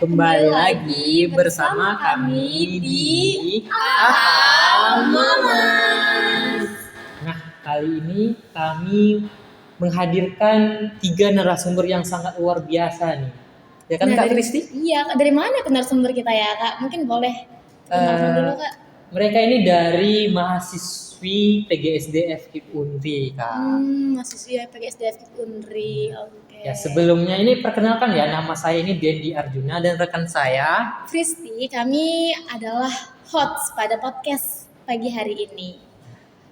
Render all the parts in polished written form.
Kembali lagi bersama kami di Mamas. Nah, kali ini kami menghadirkan 3 narasumber yang sangat luar biasa nih. Ya kan Kak Kristi? Iya, dari mana narasumber kita ya Kak? Mungkin boleh kenalkan dulu Kak. Mereka ini dari mahasiswi PGSD FKIP Unri, Kak. Mahasiswi PGSD FKIP Unri, oke. Ya, sebelumnya ini perkenalkan ya, nama saya ini Dendi Arjuna dan rekan saya Kristi. Kami adalah host pada podcast pagi hari ini.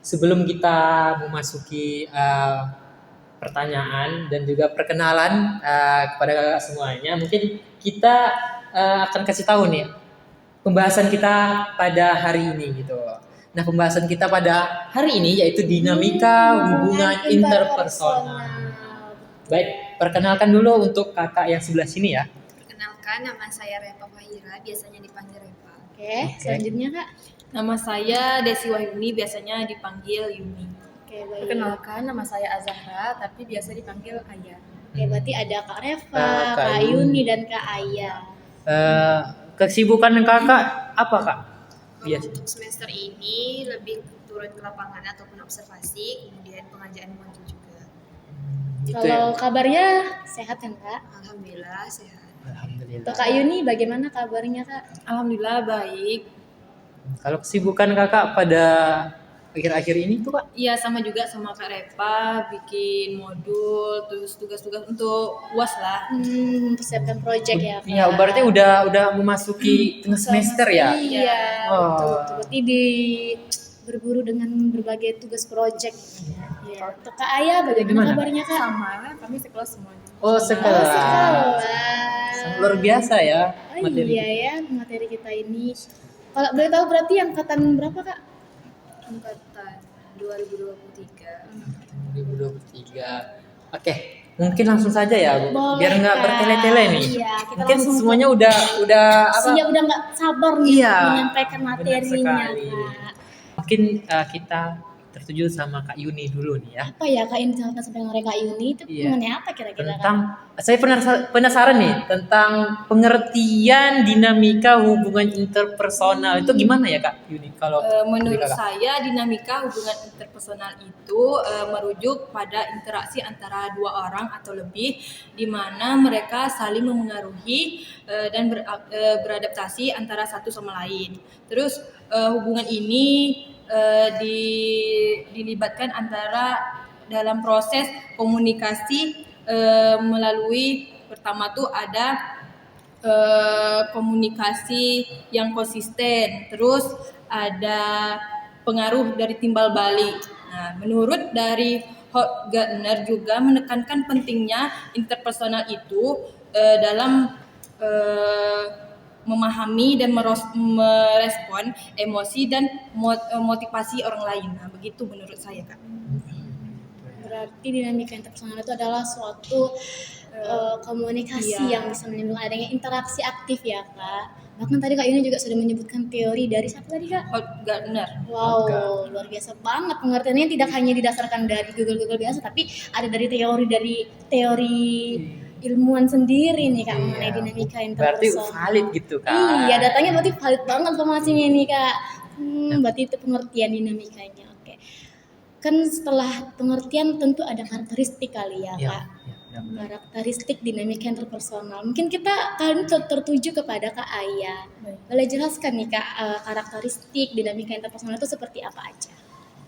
Sebelum kita memasuki pertanyaan dan juga perkenalan kepada kakak semuanya, mungkin kita akan kasih tahu nih pembahasan kita pada hari ini gitu. Nah, pembahasan kita pada hari ini yaitu dinamika hubungan interpersonal. Baik, perkenalkan dulu untuk kakak yang sebelah sini ya. Perkenalkan, nama saya Repa Fahira, biasanya dipanggil Repa. Oke. Selanjutnya Kak. Nama saya Desi Wahyuni, biasanya dipanggil Yuni. Oke, baik. Perkenalkan, nama saya Azahra, tapi biasa dipanggil Aya. Oke, berarti ada Kak Reva, Kak Yuni dan Kak Aya. Kesibukan kakak apa kak? Biasa. Untuk semester ini lebih turun ke lapangan ataupun observasi, kemudian pengajaran modul juga. Kalau kabarnya sehat kan Kak? Alhamdulillah sehat. Alhamdulillah. Untuk Kak Yuni bagaimana kabarnya Kak? Alhamdulillah baik. Kalau kesibukan kakak pada akhir-akhir ini tuh kak? Iya, sama juga sama Kak Repa, bikin modul, terus tugas-tugas untuk UAS lah. Persiapkan project ya Kak? Iya, berarti udah memasuki tengah semester ya? Iya, Oh. betul. Berarti berburu dengan berbagai tugas project. Ya. Untuk Kak Aya bagaimana kabarnya Kak? Sama, kami sekelas semuanya. Oh, sekelas. Sangat luar biasa ya materi. Iya ya, materi kita ini. Kalau boleh tahu berarti angkatan berapa Kak? Angkatan 2023. 2023. Oke, mungkin langsung saja ya, Bu. Boleh, Biar nggak Kak. bertele-tele nih. Iya, kita Mungkin langsung semuanya udah apa? Iya, udah nggak sabar nih Iya, menyampaikan benar materinya sekali. Kak. Mungkin kita tertuju sama Kak Yuni dulu nih ya. Apa ya Kak yang disampaikan sampai oleh Kak Yuni itu Iya. mengenai apa kira-kira Kak? Tentang saya penasaran nih tentang pengertian dinamika hubungan interpersonal itu gimana ya Kak Yuni kalau Menurut dari kakak? saya dinamika hubungan interpersonal itu merujuk pada interaksi antara dua orang atau lebih di mana mereka saling memengaruhi dan beradaptasi antara satu sama lain. Terus hubungan ini dilibatkan antara dalam proses komunikasi melalui pertama tuh ada komunikasi yang konsisten, terus ada pengaruh dari timbal balik. Nah, menurut dari Hofganger juga menekankan pentingnya interpersonal itu dalam memahami dan merespon emosi dan motivasi orang lain. Nah, begitu menurut saya, Kak. Berarti dinamika interpersonal itu adalah suatu komunikasi Iya. yang bisa menimbulkan adanya interaksi aktif ya Kak. Bahkan tadi Kak Yuni juga sudah menyebutkan teori dari siapa tadi Kak? Hofganger. Wow, luar biasa banget pengertiannya, tidak hanya didasarkan dari Google biasa, tapi ada dari teori ilmuwan sendiri nih Kak mengenai dinamika Berarti interpersonal. valid gitu Kak. Iya, datanya berarti valid banget informasinya nih Kak. Berarti itu pengertian dinamikanya. Oke. Kan setelah pengertian tentu ada karakteristik kali ya Ya, Kak. ya, benar. Karakteristik dinamika interpersonal. Mungkin kita kali ini tertuju kepada Kak Aya. Boleh jelaskan nih Kak karakteristik dinamika interpersonal itu seperti apa aja?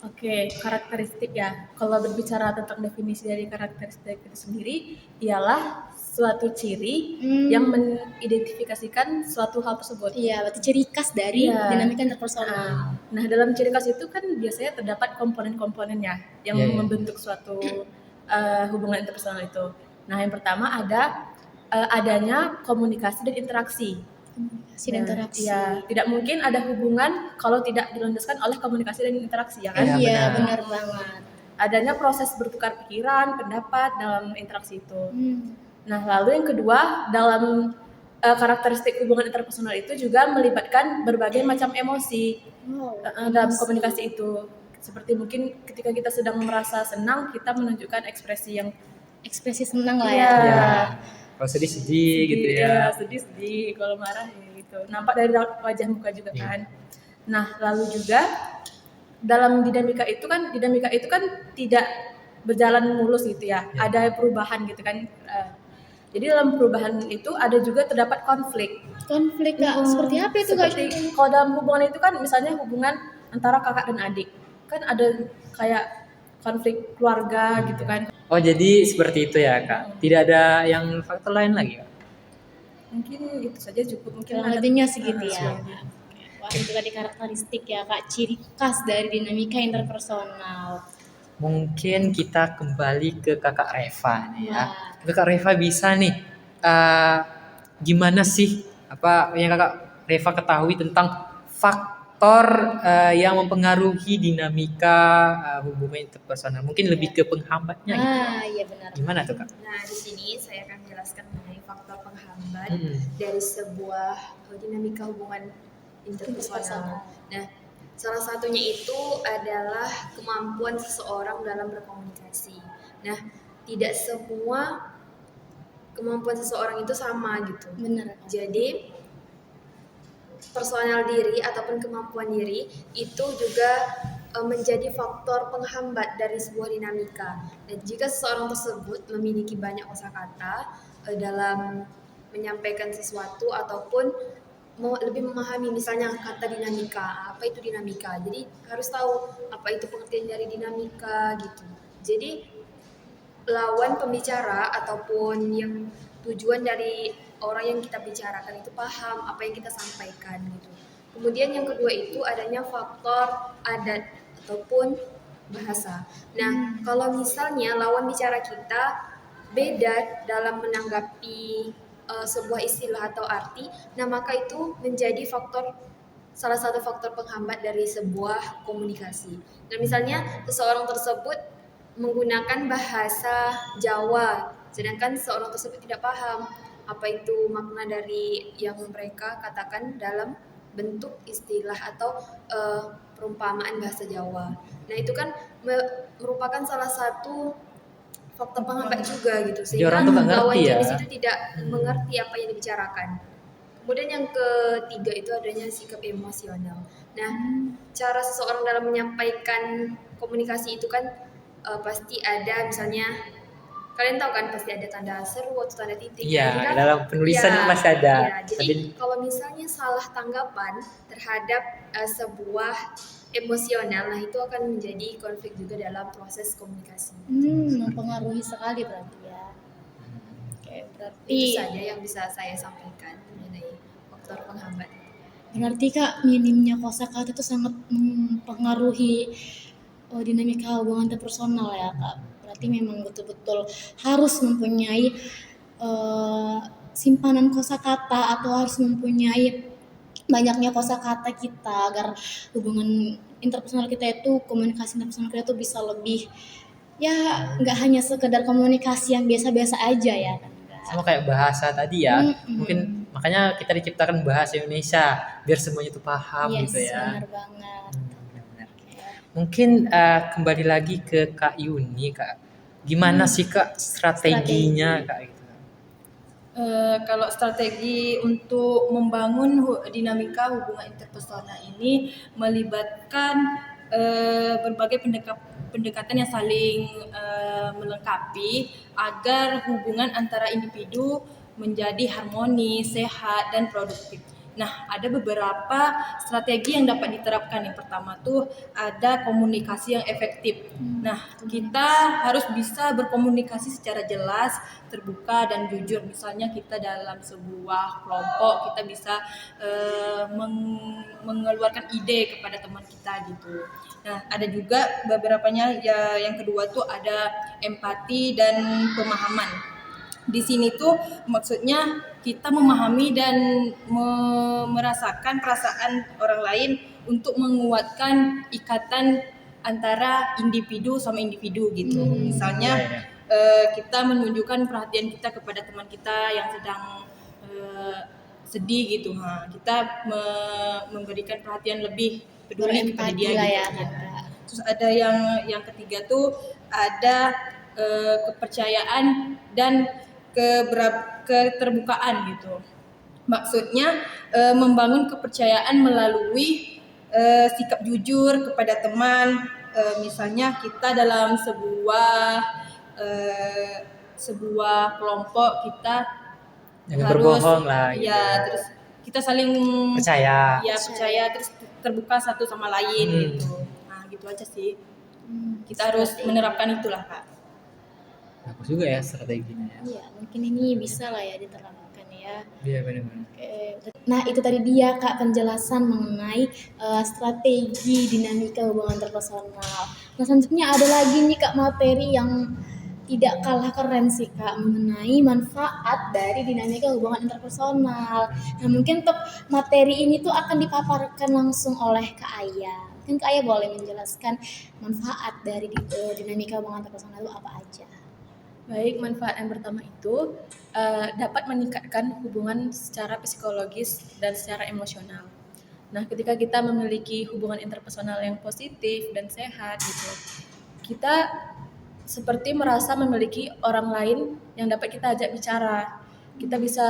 Oke, karakteristik ya. Kalau berbicara tentang definisi dari karakteristik itu sendiri, ialah suatu ciri yang mengidentifikasikan suatu hal tersebut. Iya, berarti ciri khas dari Iya. dinamika interpersonal. Nah, dalam ciri khas itu kan biasanya terdapat komponen-komponennya yang Iya, iya. membentuk suatu hubungan interpersonal itu. Nah, yang pertama ada adanya komunikasi dan interaksi. Komunikasi dan interaksi. Ya, tidak mungkin ada hubungan kalau tidak dilandaskan oleh komunikasi dan interaksi, ya kan? Iya, Iya, benar. benar banget. Adanya proses bertukar pikiran, pendapat dalam interaksi itu. Nah, lalu yang kedua, dalam karakteristik hubungan interpersonal itu juga melibatkan berbagai macam emosi dalam komunikasi itu. Seperti mungkin ketika kita sedang merasa senang, kita menunjukkan ekspresi yang Ekspresi senang lah ya. Iya. Kalau sedih gitu ya. Sedih, kalau marah ya gitu. Nampak dari wajah muka juga kan. Nah, lalu juga dalam dinamika itu kan tidak berjalan mulus gitu ya. Ya. Ada perubahan gitu kan. Jadi dalam perubahan itu ada juga terdapat konflik. Konflik Kak, seperti apa itu Kak? Seperti kalau dalam hubungan itu kan misalnya hubungan antara kakak dan adik. Kan ada kayak konflik keluarga gitu kan. Oh jadi seperti itu ya Kak. Tidak ada yang faktor lain lagi Kak? Mungkin itu saja cukup. Mungkin Kurang ada lebihnya segitu ya. segitu. Wah, itu tadi karakteristik ya Kak, ciri khas dari dinamika interpersonal. Mungkin kita kembali ke Kakak Reva nih ya. Wah. Kakak Reva bisa nih gimana sih apa yang Kakak Reva ketahui tentang faktor yang mempengaruhi dinamika hubungan interpersonal? Mungkin lebih ke penghambatnya gitu. Iya benar. Gimana tuh Kak? Nah, di sini saya akan menjelaskan mengenai faktor penghambat Mm-mm. dari sebuah dinamika hubungan interpersonal. Nah, salah satunya itu adalah kemampuan seseorang dalam berkomunikasi. Nah, tidak semua kemampuan seseorang itu sama gitu. Benar. Jadi, personal diri ataupun kemampuan diri itu juga menjadi faktor penghambat dari sebuah dinamika. Dan jika seseorang tersebut memiliki banyak kosakata dalam menyampaikan sesuatu ataupun lebih memahami misalnya kata dinamika, apa itu dinamika. Jadi harus tahu apa itu pengertian dari dinamika gitu. Jadi lawan pembicara ataupun yang tujuan dari orang yang kita bicarakan itu paham apa yang kita sampaikan gitu. Kemudian yang kedua itu adanya faktor adat ataupun bahasa. Nah, kalau misalnya lawan bicara kita beda dalam menanggapi sebuah istilah atau arti, nah maka itu menjadi salah satu faktor penghambat dari sebuah komunikasi. Dan misalnya seseorang tersebut menggunakan bahasa Jawa, sedangkan seseorang tersebut tidak paham apa itu makna dari yang mereka katakan dalam bentuk istilah atau perumpamaan bahasa Jawa. Nah itu kan merupakan salah satu faktor penghambat juga gitu, Jadi orang tuh nggak ngerti lawan ya. jenis itu tidak mengerti apa yang dibicarakan. Kemudian yang ketiga itu adanya sikap emosional. Nah, cara seseorang dalam menyampaikan komunikasi itu kan pasti ada misalnya kalian tahu kan pasti ada tanda seru atau tanda titik. Iya, Jadi kan, dalam penulisan ya, pasti ada. ya, jadi Tapi kalau misalnya salah tanggapan terhadap sebuah emosional, nah itu akan menjadi konflik juga dalam proses komunikasi. Mempengaruhi sekali berarti ya. Oke, berarti Itu saja yang bisa saya sampaikan mengenai faktor penghambat. berarti Kak, minimnya kosakata itu sangat mempengaruhi dinamika hubungan interpersonal ya Kak. Berarti memang betul-betul harus mempunyai simpanan kosakata atau harus mempunyai banyaknya kosakata kita agar hubungan interpersonal kita itu, komunikasi interpersonal kita itu bisa lebih ya nggak hanya sekedar komunikasi yang biasa-biasa aja ya kan. sama kayak bahasa tadi ya. Mm-mm. Mungkin makanya kita diciptakan bahasa Indonesia biar semuanya itu paham Yes, gitu ya. benar banget. Benar-benar. Mungkin kembali lagi ke Kak Yuni Kak. Gimana sih Kak strateginya Kak gitu? Kalau strategi untuk membangun dinamika hubungan interpersonal ini melibatkan berbagai pendekatan yang saling melengkapi agar hubungan antara individu menjadi harmonis, sehat, dan produktif. Nah, ada beberapa strategi yang dapat diterapkan. Yang pertama tuh ada komunikasi yang efektif. Nah, kita harus bisa berkomunikasi secara jelas, terbuka dan jujur. Misalnya kita dalam sebuah kelompok kita bisa mengeluarkan ide kepada teman kita gitu. Nah, ada juga beberapanya ya, yang kedua tuh ada empati dan pemahaman. Di sini tuh maksudnya kita memahami dan merasakan perasaan orang lain untuk menguatkan ikatan antara individu sama individu gitu. Misalnya kita menunjukkan perhatian kita kepada teman kita yang sedang sedih gitu. Kita memberikan perhatian lebih peduli kepada dia lah gitu. ya Kak. Terus ada yang ketiga tuh ada kepercayaan dan keterbukaan gitu. Maksudnya membangun kepercayaan melalui sikap jujur kepada teman. Misalnya kita dalam sebuah kelompok kita Jangan harus berbohong lah gitu. ya, terus kita saling Percaya. percaya terus terbuka satu sama lain gitu. Nah, gitu aja sih. Kita harus menerapkan itulah, Kak. Bagus juga ya strateginya ya. Iya, mungkin ini bisa lah ya diterapkan ya. Iya benar-benar. Oke. Nah, itu tadi dia Kak penjelasan mengenai strategi dinamika hubungan interpersonal. Nah, selanjutnya ada lagi nih Kak materi yang tidak kalah keren sih Kak mengenai manfaat dari dinamika hubungan interpersonal. Nah, mungkin untuk materi ini tuh akan dipaparkan langsung oleh Kak Aya. Mungkin Kak Aya boleh menjelaskan manfaat dari dinamika hubungan interpersonal itu apa aja? Baik, manfaat yang pertama itu dapat meningkatkan hubungan secara psikologis dan secara emosional. Nah, ketika kita memiliki hubungan interpersonal yang positif dan sehat gitu, kita seperti merasa memiliki orang lain yang dapat kita ajak bicara. Kita bisa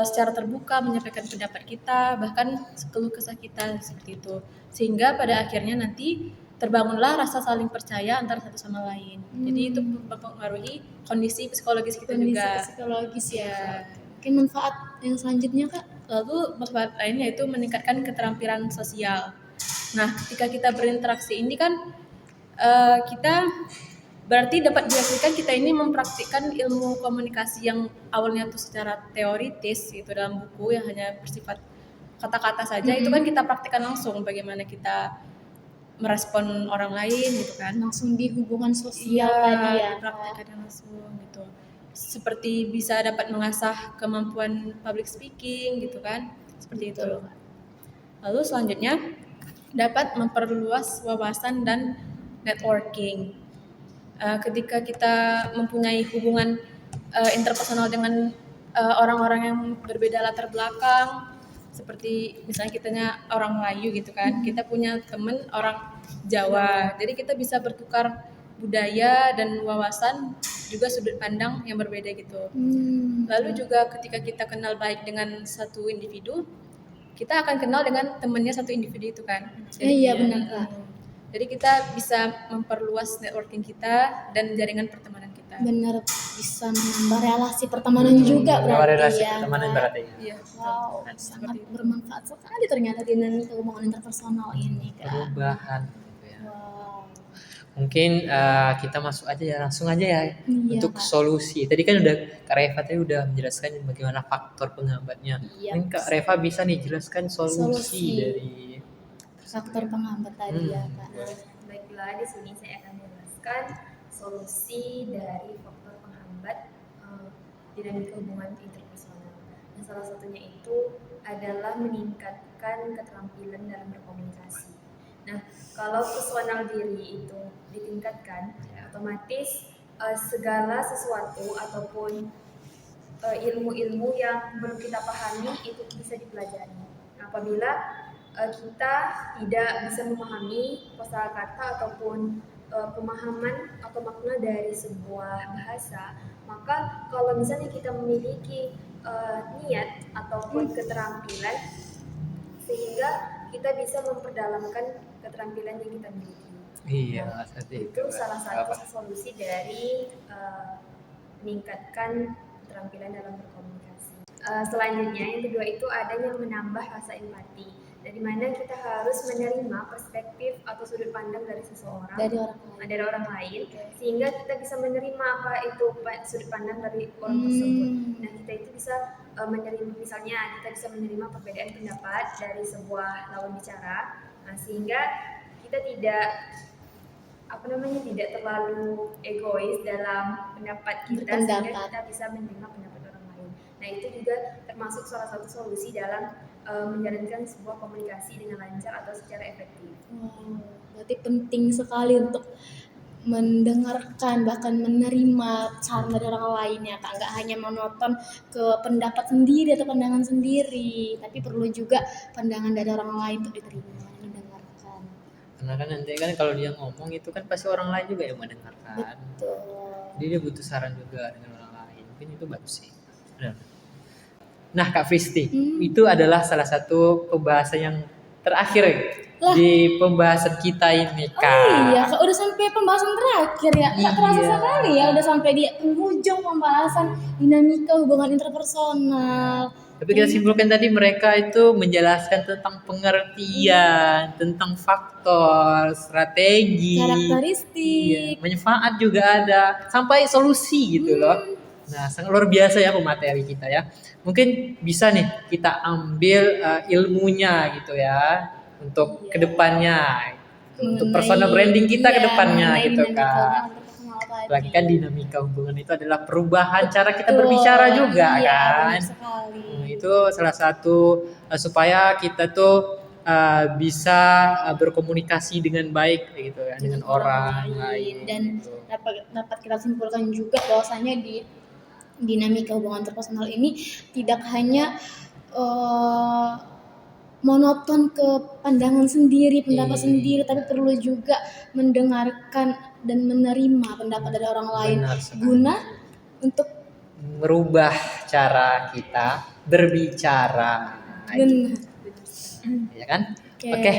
secara terbuka menyampaikan pendapat kita, bahkan keluh kesah kita seperti itu. Sehingga pada akhirnya nanti terbangunlah rasa saling percaya antara satu sama lain. Jadi itu mempengaruhi kondisi psikologis kita Kondisi juga. psikologis ya. Ya. Kak. Mungkin manfaat yang selanjutnya Kak. Lalu manfaat lainnya itu meningkatkan keterampilan sosial. Nah, ketika kita berinteraksi ini kan kita berarti dapat diartikan kita ini mempraktikkan ilmu komunikasi yang awalnya tuh secara teoritis gitu dalam buku yang hanya bersifat kata-kata saja, itu kan kita praktikkan langsung bagaimana kita merespon orang lain gitu kan. Langsung di hubungan sosial tadi ya. Kak. Dipraktikkan langsung gitu. Seperti bisa dapat mengasah kemampuan public speaking gitu kan. Seperti itu. Lalu selanjutnya dapat memperluas wawasan dan networking. Ketika kita mempunyai hubungan interpersonal dengan orang-orang yang berbeda latar belakang, seperti misalnya kitanya orang Melayu gitu kan, kita punya temen orang Jawa, jadi kita bisa bertukar budaya dan wawasan juga sudut pandang yang berbeda gitu. Lalu juga ketika kita kenal baik dengan satu individu, kita akan kenal dengan temennya satu individu itu kan. Iya benar Kak. Jadi kita bisa memperluas networking kita dan jaringan pertemanan kita. Benar, bisa menambah relasi pertemanan juga berarti relasi ya. pertemanan Kak. berarti. Iya. Wow, betul. sangat bermanfaat sekali ternyata dinamika hubungan interpersonal ini Kak. Perubahan gitu ya. Wow. Mungkin kita masuk aja ya, langsung aja ya untuk Kak. solusi. Tadi kan udah Kak Reva tadi udah menjelaskan bagaimana faktor penghambatnya. Iya. Mungkin Kak Reva bisa nih jelaskan solusi Solusi. dari Faktor penghambat tadi ya Kak. Baiklah, di sini saya akan menjelaskan solusi dari faktor penghambat dinamika hubungan interpersonal. Nah, salah satunya itu adalah meningkatkan keterampilan dalam berkomunikasi. Nah, kalau personal diri itu ditingkatkan, otomatis segala sesuatu ataupun ilmu-ilmu yang belum kita pahami itu bisa dipelajari. Nah, apabila kita tidak bisa memahami kosakata ataupun pemahaman atau makna dari sebuah bahasa, maka kalau misalnya kita memiliki niat ataupun keterampilan, sehingga kita bisa memperdalamkan keterampilan yang kita miliki. Iya, seperti Itu salah satu solusi dari meningkatkan keterampilan dalam berkomunikasi. Selanjutnya yang kedua itu adanya menambah rasa empati. Dari mana kita harus menerima perspektif atau sudut pandang dari seseorang, dari orang lain, sehingga kita bisa menerima apa itu sudut pandang dari orang tersebut. Nah, kita itu bisa menerima, misalnya kita bisa menerima perbedaan pendapat dari sebuah lawan bicara, nah, sehingga kita tidak tidak terlalu egois dalam pendapat kita, sehingga kita bisa menerima pendapat orang lain. Nah, itu juga termasuk salah satu solusi dalam menjalankan sebuah komunikasi dengan lancar atau secara efektif. Berarti penting sekali untuk mendengarkan bahkan menerima saran dari orang lain ya Kak, nggak hanya monoton ke pendapat sendiri atau pandangan sendiri, tapi perlu juga pandangan dari orang lain untuk diterima, mendengarkan. Karena kan nanti kan kalau dia ngomong itu kan pasti orang lain juga yang mendengarkan. Betul. Jadi dia butuh saran juga dengan orang lain. mungkin itu bagus sih. Benar. Nah Kak Fristi, Hmm. itu adalah salah satu pembahasan yang terakhir Lah. di pembahasan kita ini Kak. Oh iya, Kak, udah sampai pembahasan terakhir ya. Nggak terasa Iya. sekali ya, udah sampai di penghujung pembahasan dinamika hubungan interpersonal. Tapi kita simpulkan tadi mereka itu menjelaskan tentang pengertian, tentang faktor, strategi, Karakteristik. manfaat juga ada, sampai solusi gitu loh. Nah, sangat luar biasa ya pemateri kita ya. Mungkin bisa nih kita ambil ilmunya gitu ya untuk kedepannya, untuk personal branding kita kedepannya mengenai gitu dinamika kan. hubungan interpersonal tadi. Lagi kan dinamika hubungan itu adalah perubahan cara kita berbicara juga Iya, kan. benar sekali. Itu salah satu supaya kita tuh bisa berkomunikasi dengan baik gitu ya dengan orang lain. Dan gitu. dapat kita simpulkan juga bahwasanya di dinamika hubungan interpersonal ini tidak hanya monoton ke pandangan sendiri, pendapat Iya. sendiri, tapi perlu juga mendengarkan dan menerima pendapat dari orang lain Benar sekali. guna untuk Merubah cara kita berbicara, benar. ya kan? Oke. Oke,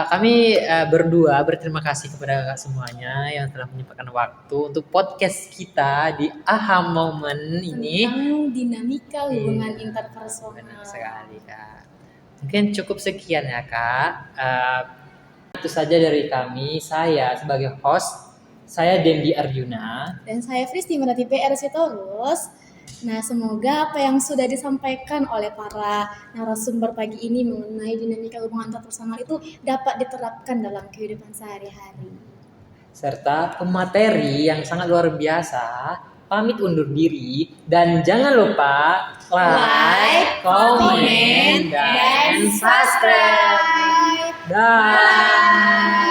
kami berdua berterima kasih kepada kakak semuanya yang telah menyempatkan waktu untuk podcast kita di AHA Moment ini. Tentang dinamika hubungan Iya, interpersonal. benar sekali kak. Mungkin cukup sekian ya kak. Itu saja dari kami. Saya sebagai host, saya Dendi Arjuna. Dan saya Fristi Merati PR Sitorus. Nah, semoga apa yang sudah disampaikan oleh para narasumber pagi ini mengenai dinamika hubungan interpersonal itu dapat diterapkan dalam kehidupan sehari-hari. Serta pemateri yang sangat luar biasa. Pamit undur diri dan jangan lupa like, komen, dan subscribe. Bye.